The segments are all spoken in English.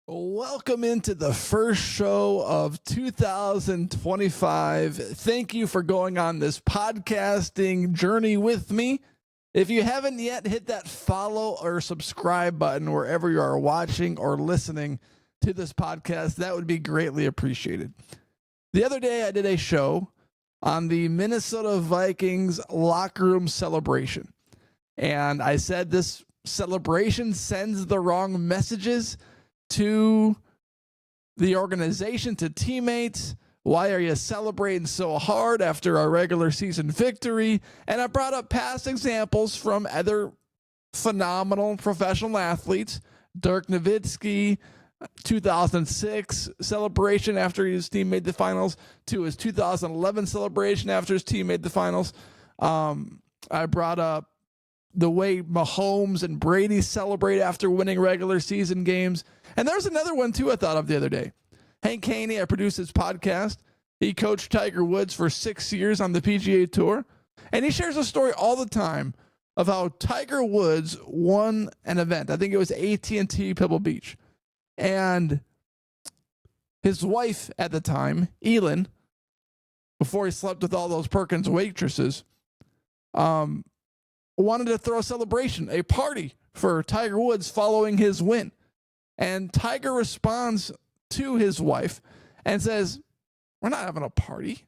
Welcome into the first show of 2025. Thank you for going on this podcasting journey with me. If you haven't yet, hit that follow or subscribe button wherever you are watching or listening to this podcast. That would be greatly appreciated. The other day, I did a show on the Minnesota Vikings locker room celebration. And I said this celebration sends the wrong messages to the organization, to teammates. Why are you celebrating so hard after a regular season victory? And I brought up past examples from other phenomenal professional athletes. Dirk Nowitzki, 2006 celebration after his team made the finals, to his 2011 celebration after his team made the finals. I brought up the way Mahomes and Brady celebrate after winning regular season games. And there's another one, too, I thought of the other day. Hank Haney, I produced his podcast. He coached Tiger Woods for 6 years on the PGA Tour. And he shares a story all the time of how Tiger Woods won an event. I think it was AT&T Pebble Beach. And his wife at the time, Elin, before he slept with all those Perkins waitresses, wanted to throw a celebration, a party for Tiger Woods following his win. And Tiger responds to his wife and says, "We're not having a party.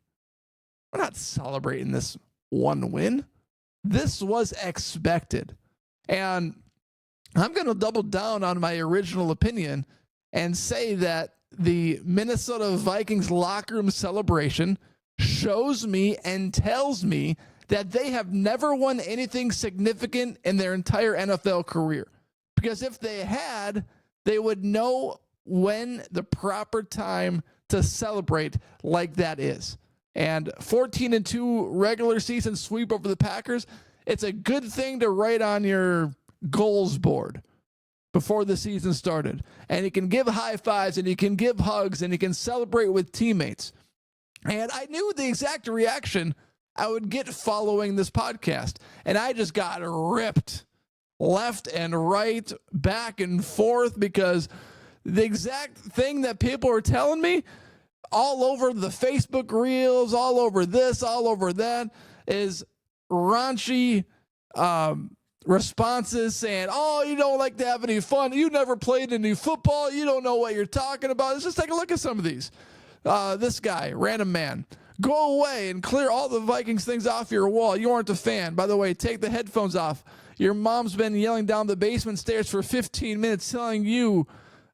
We're not celebrating this one win. This was expected." And I'm going to double down on my original opinion and say that the Minnesota Vikings locker room celebration shows me and tells me that they have never won anything significant in their entire NFL career. Because if they had, they would know when the proper time to celebrate like that is. And 14-2 regular season sweep over the Packers, it's a good thing to write on your goals board before the season started. And you can give high fives and you can give hugs and you can celebrate with teammates. And I knew the exact reaction I would get following this podcast. And I just got ripped left and right, back and forth, because the exact thing that people are telling me all over the Facebook reels, all over this, all over that, is raunchy responses saying, "Oh, you don't like to have any fun. You never played any football. You don't know what you're talking about." Let's just take a look at some of these. This guy, random man. "Go away and clear all the Vikings things off your wall. You aren't a fan. By the way, take the headphones off. Your mom's been yelling down the basement stairs for 15 minutes telling you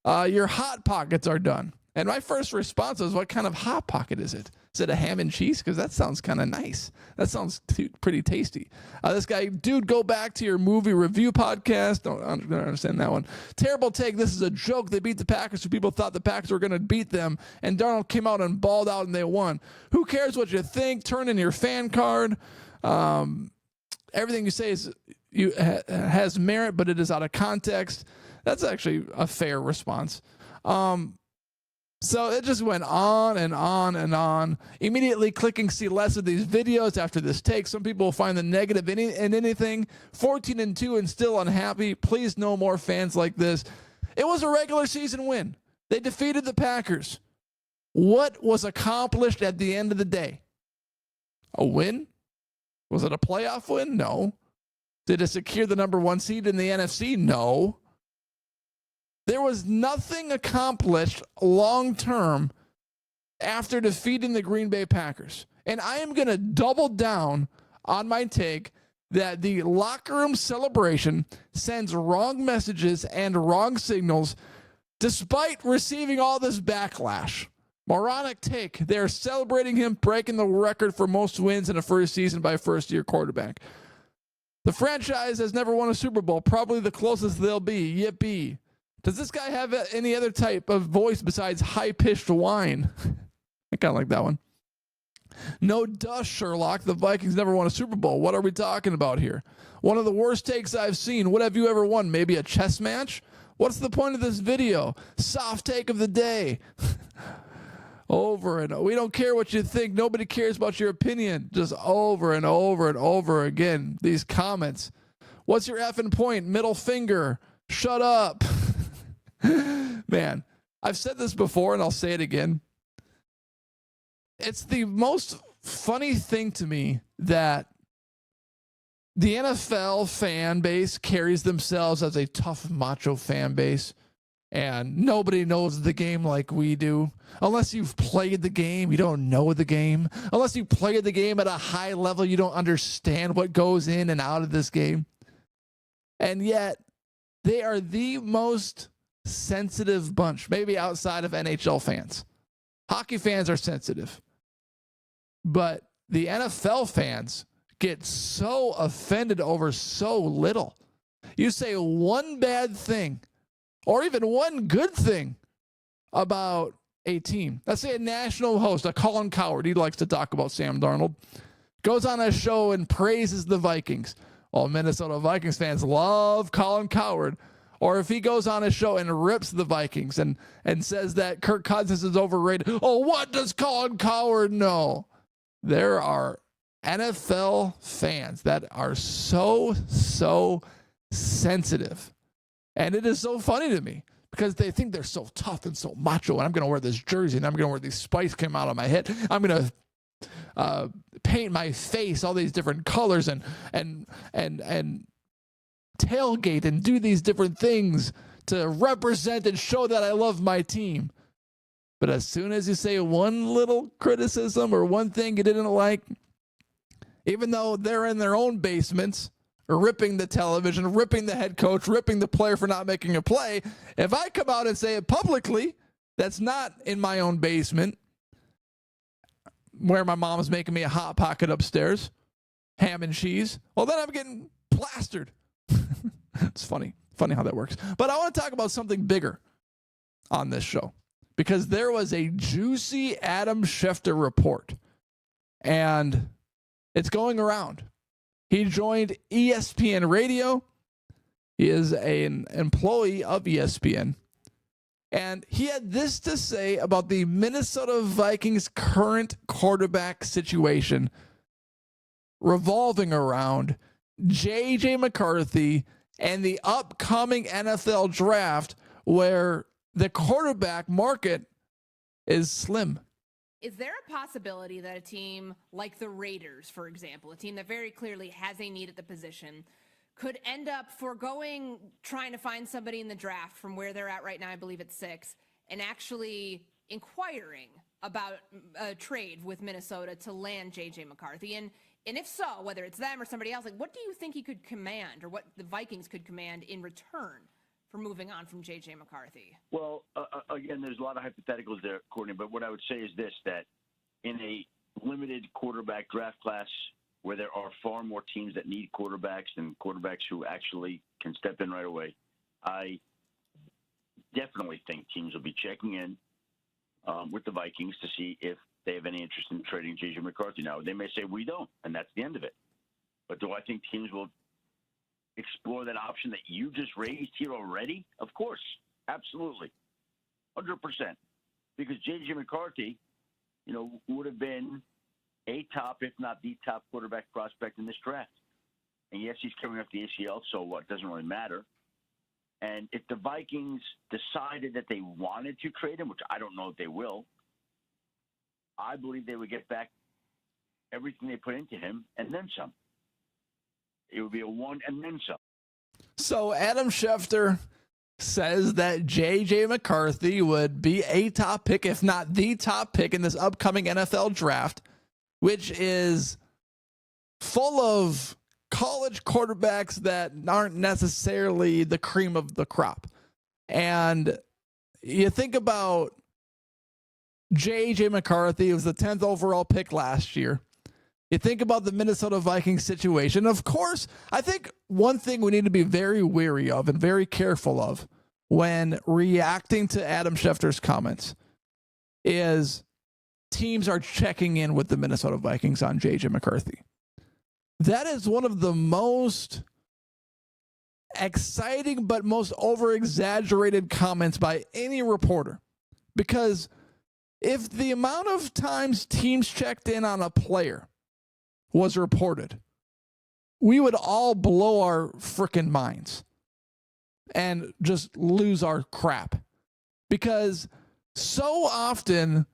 your Hot Pockets are done." And my first response was, what kind of Hot Pocket is it? Is it a ham and cheese? Because that sounds kind of nice. That sounds pretty tasty. This guy, "Dude, go back to your movie review podcast." Don't understand that one. "Terrible take. This is a joke. They beat the Packers, so people thought the Packers were going to beat them, and Darnold came out and balled out and they won. Who cares what you think? Turn in your fan card. Everything you say has merit, but it is out of context." That's actually a fair response. So it just went on and on and on. Immediately clicking see less of these videos after this take. Some people will find the negative in anything. 14-2 and still unhappy. Please, no more fans like this. It was a regular season win. They defeated the Packers. What was accomplished at the end of the day? A win? Was it a playoff win? No. Did it secure the number 1 seed in the NFC? No. There was nothing accomplished long-term after defeating the Green Bay Packers. And I am going to double down on my take that the locker room celebration sends wrong messages and wrong signals despite receiving all this backlash. Moronic take. They're celebrating him breaking the record for most wins in a first season by a first-year quarterback. The franchise has never won a Super Bowl, probably the closest they'll be. Yippee. Does this guy have any other type of voice besides high-pitched whine? I kind of like that one. No duh, Sherlock. The Vikings never won a Super Bowl. What are we talking about here? One of the worst takes I've seen. What have you ever won? Maybe a chess match? What's the point of this video? Soft take of the day. Over and over. We don't care what you think. Nobody cares about your opinion. Just over and over and over again. These comments. What's your effing point? Middle finger. Shut up. Man, I've said this before and I'll say it again. It's the most funny thing to me that the NFL fan base carries themselves as a tough, macho fan base, and nobody knows the game like we do. Unless you've played the game, you don't know the game. Unless you play the game at a high level, you don't understand what goes in and out of this game. And yet, they are the most sensitive bunch, maybe outside of NHL fans. Hockey fans are sensitive. But the NFL fans get so offended over so little. You say one bad thing or even one good thing about a team. Let's say a national host, a Colin Cowherd, he likes to talk about Sam Darnold, goes on a show and praises the Vikings. Well, Minnesota Vikings fans love Colin Cowherd. Or if he goes on a show and rips the Vikings and says that Kirk Cousins is overrated. Oh, what does Colin Cowherd know? There are NFL fans that are so sensitive. And it is so funny to me because they think they're so tough and so macho. And I'm going to wear this jersey and I'm going to wear these spikes come out of my head. I'm going to paint my face all these different colors and tailgate and do these different things to represent and show that I love my team. But as soon as you say one little criticism or one thing you didn't like, even though they're in their own basements, ripping the television, ripping the head coach, ripping the player for not making a play, if I come out and say it publicly, that's not in my own basement, where my mom is making me a Hot Pocket upstairs, ham and cheese, well, then I'm getting plastered. It's funny how that works. But I want to talk about something bigger on this show because there was a juicy Adam Schefter report and it's going around. He joined ESPN Radio. He is an employee of ESPN. And he had this to say about the Minnesota Vikings' current quarterback situation revolving around JJ McCarthy and the upcoming NFL draft where the quarterback market is slim. Is there a possibility that a team like the Raiders, for example, a team that very clearly has a need at the position, could end up foregoing trying to find somebody in the draft from where they're at right now, I believe it's 6, and actually inquiring about a trade with Minnesota to land JJ McCarthy? And if so, whether it's them or somebody else, like what do you think he could command or what the Vikings could command in return for moving on from JJ McCarthy? Well, again, there's a lot of hypotheticals there, Courtney, but what I would say is this, that in a limited quarterback draft class where there are far more teams that need quarterbacks than quarterbacks who actually can step in right away, I definitely think teams will be checking in with the Vikings to see if they have any interest in trading JJ McCarthy. Now, they may say we don't, and that's the end of it. But do I think teams will explore that option that you just raised here already? Of course. Absolutely. 100%. Because JJ McCarthy, would have been a top, if not the top quarterback prospect in this draft. And yes, he's coming off the ACL, so what? Doesn't really matter. And if the Vikings decided that they wanted to trade him, which I don't know if they will, I believe they would get back everything they put into him and then some. It would be a one and then some. So Adam Schefter says that JJ McCarthy would be a top pick, if not the top pick in this upcoming NFL draft, which is full of college quarterbacks that aren't necessarily the cream of the crop. And you think about JJ McCarthy, was the 10th overall pick last year. You think about the Minnesota Vikings situation. Of course, I think one thing we need to be very wary of and very careful of when reacting to Adam Schefter's comments is teams are checking in with the Minnesota Vikings on JJ McCarthy. That is one of the most exciting but most over-exaggerated comments by any reporter. Because if the amount of times teams checked in on a player was reported, we would all blow our freaking minds and just lose our crap. because so often,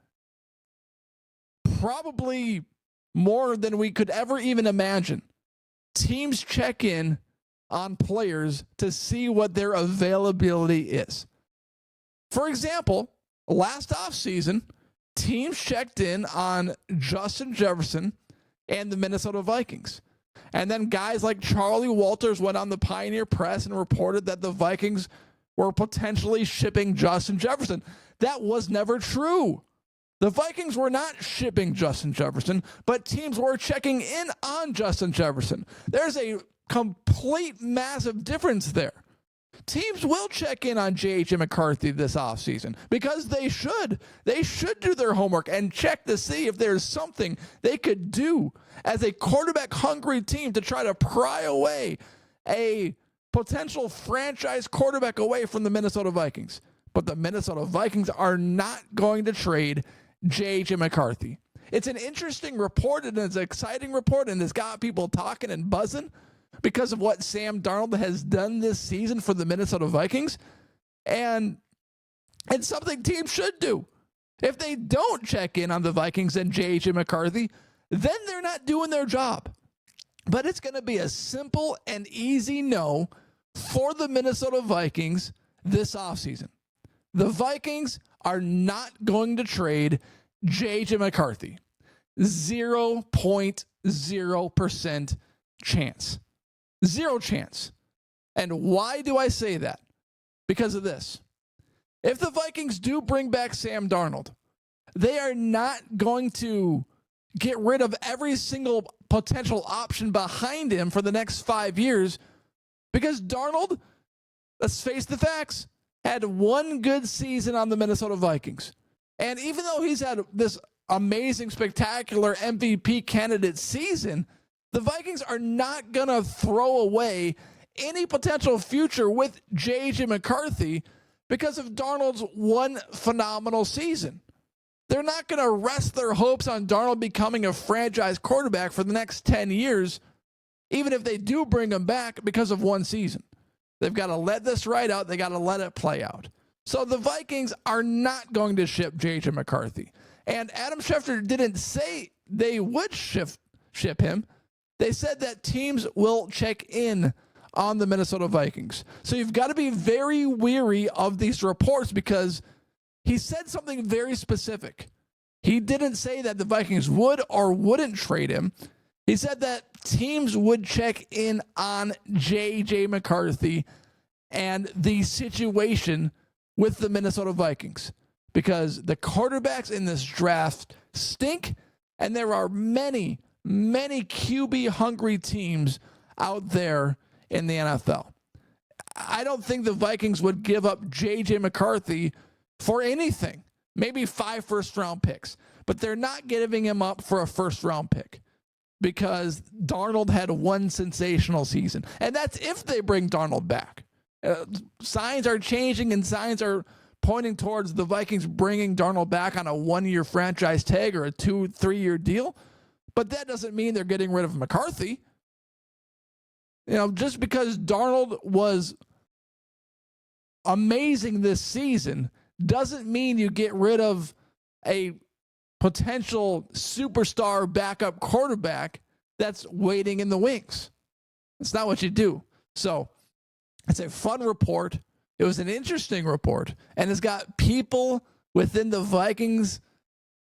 probably more than we could ever even imagine, teams check in on players to see what their availability is. For example, last offseason, teams checked in on Justin Jefferson and the Minnesota Vikings. And then guys like Charlie Walters went on the Pioneer Press and reported that the Vikings were potentially shipping Justin Jefferson. That was never true. The Vikings were not shipping Justin Jefferson, but teams were checking in on Justin Jefferson. There's a complete massive difference there. Teams will check in on JJ McCarthy this offseason because they should. They should do their homework and check to see if there's something they could do as a quarterback-hungry team to try to pry away a potential franchise quarterback away from the Minnesota Vikings. But the Minnesota Vikings are not going to trade JJ McCarthy. It's an interesting report and it's an exciting report and it's got people talking and buzzing because of what Sam Darnold has done this season for the Minnesota Vikings. And it's something teams should do. If they don't check in on the Vikings and JJ McCarthy, then they're not doing their job. But it's going to be a simple and easy no for the Minnesota Vikings this offseason. The Vikings are not going to trade JJ McCarthy. 0.0% chance. Zero chance. And why do I say that? Because of this. If the Vikings do bring back Sam Darnold, they are not going to get rid of every single potential option behind him for the next 5 years because Darnold, let's face the facts, had one good season on the Minnesota Vikings. And even though he's had this amazing, spectacular MVP candidate season, the Vikings are not going to throw away any potential future with JJ McCarthy because of Darnold's one phenomenal season. They're not going to rest their hopes on Darnold becoming a franchise quarterback for the next 10 years, even if they do bring him back because of one season. They've got to let this ride out. They got to let it play out. So the Vikings are not going to ship JJ McCarthy. And Adam Schefter didn't say they would ship him. They said that teams will check in on the Minnesota Vikings. So you've got to be very weary of these reports because he said something very specific. He didn't say that the Vikings would or wouldn't trade him. He said that teams would check in on JJ McCarthy and the situation with the Minnesota Vikings because the quarterbacks in this draft stink, and there are many, many QB-hungry teams out there in the NFL. I don't think the Vikings would give up JJ McCarthy for anything. Maybe 5 first-round picks, but they're not giving him up for a first-round pick because Darnold had one sensational season. And that's if they bring Darnold back. Signs are changing and signs are pointing towards the Vikings bringing Darnold back on a 1-year franchise tag or a 2-3-year deal. But that doesn't mean they're getting rid of McCarthy. You know, just because Darnold was amazing this season doesn't mean you get rid of a potential superstar backup quarterback that's waiting in the wings. That's not what you do. So it's a fun report. It was an interesting report, and it's got people within the Vikings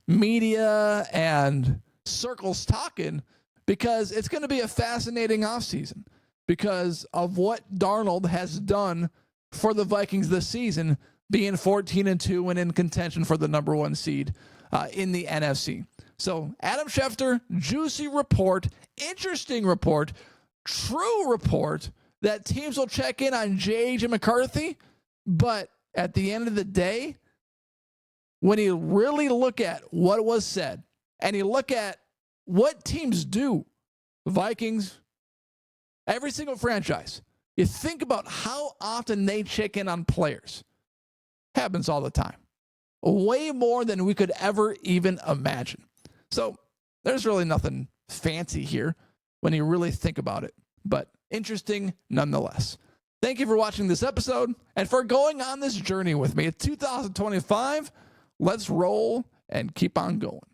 media and circles talking because it's going to be a fascinating offseason because of what Darnold has done for the Vikings this season, being 14-2 and in contention for the number 1 seed in the NFC. So Adam Schefter, juicy report, interesting report, true report that teams will check in on JJ McCarthy. But at the end of the day, when you really look at what was said and you look at what teams do, Vikings, every single franchise, you think about how often they check in on players. Happens all the time. Way more than we could ever even imagine. So there's really nothing fancy here when you really think about it, but interesting nonetheless. Thank you for watching this episode and for going on this journey with me. It's 2025. Let's roll and keep on going.